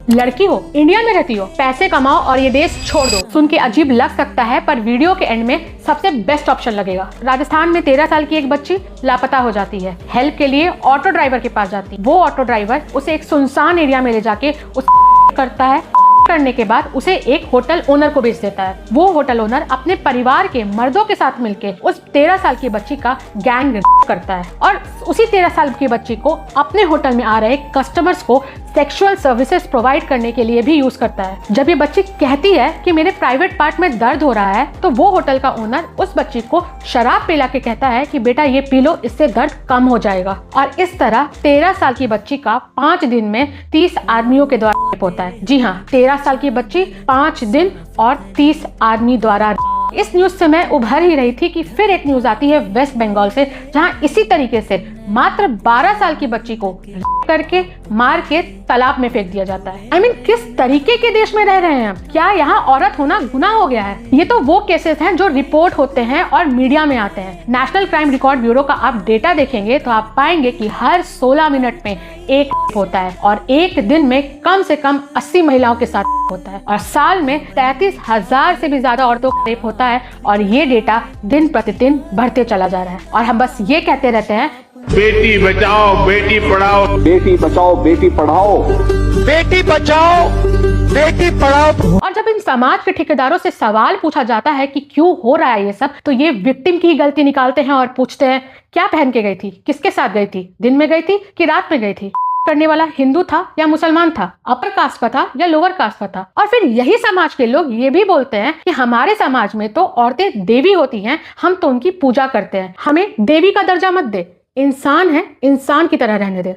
लड़की हो, इंडिया में रहती हो, पैसे कमाओ और ये देश छोड़ दो। सुन के अजीब लग सकता है पर वीडियो के एंड में सबसे बेस्ट ऑप्शन लगेगा। राजस्थान में 13 साल की एक बच्ची लापता हो जाती है। हेल्प के लिए ऑटो ड्राइवर के पास जाती है। वो ऑटो ड्राइवर उसे एक सुनसान एरिया में ले जाके उस करता है। करने के बाद उसे एक होटल ओनर को बेच देता है। वो होटल ओनर अपने परिवार के मर्दों के साथ मिलके उस 13 साल की बच्ची का गैंग करता है और उसी 13 साल की बच्ची को अपने होटल में आ रहे कस्टमर्स को सेक्सुअल सर्विसेज प्रोवाइड करने के लिए भी यूज करता है। जब ये बच्ची कहती है कि मेरे प्राइवेट पार्ट में दर्द हो रहा है तो वो होटल का ओनर उस बच्ची को शराब पिला के कहता है कि बेटा ये पी लो, इससे दर्द कम हो जाएगा। और इस तरह 13 साल की बच्ची का 5 दिन में 30 आदमियों के द्वारा रेप होता है। जी हाँ, 13 साल की बच्ची 5 दिन और 30 आदमी द्वारा। इस न्यूज से मैं उभर ही रही थी कि फिर एक न्यूज आती है वेस्ट बंगाल से, जहां इसी तरीके से मात्र 12 साल की बच्ची को करके मार के तालाब में फेंक दिया जाता है। I mean, किस तरीके के देश में रह रहे हैं हम? क्या यहाँ औरत होना गुनाह हो गया है? ये तो वो केसेस हैं जो रिपोर्ट होते हैं और मीडिया में आते हैं। नेशनल क्राइम रिकॉर्ड ब्यूरो का आप डेटा देखेंगे तो आप पाएंगे कि हर 16 मिनट में एक होता है और एक दिन में कम से कम 80 महिलाओं के साथ होता है और साल में 33,000 से भी ज्यादा औरतों का रेप होता है और ये डेटा दिन प्रतिदिन बढ़ते चला जा रहा है। और हम बस ये कहते रहते हैं, बेटी बचाओ बेटी पढ़ाओ, बेटी बचाओ बेटी पढ़ाओ, बेटी बचाओ बेटी पढ़ाओ। और जब इन समाज के ठेकेदारों से सवाल पूछा जाता है कि क्यों हो रहा है ये सब, तो ये विक्टिम की गलती निकालते हैं और पूछते हैं क्या पहन के गई थी, किसके साथ गई थी, दिन में गई थी कि रात में गई थी, करने वाला हिंदू था या मुसलमान था, अपर कास्ट का था या लोअर कास्ट का था। और फिर यही समाज के लोग ये भी बोलते हैं कि हमारे समाज में तो औरतें देवी होती हैं, हम तो उनकी पूजा करते हैं, हमें देवी का दर्जा मत दे, इंसान है, इंसान की तरह रहने दे।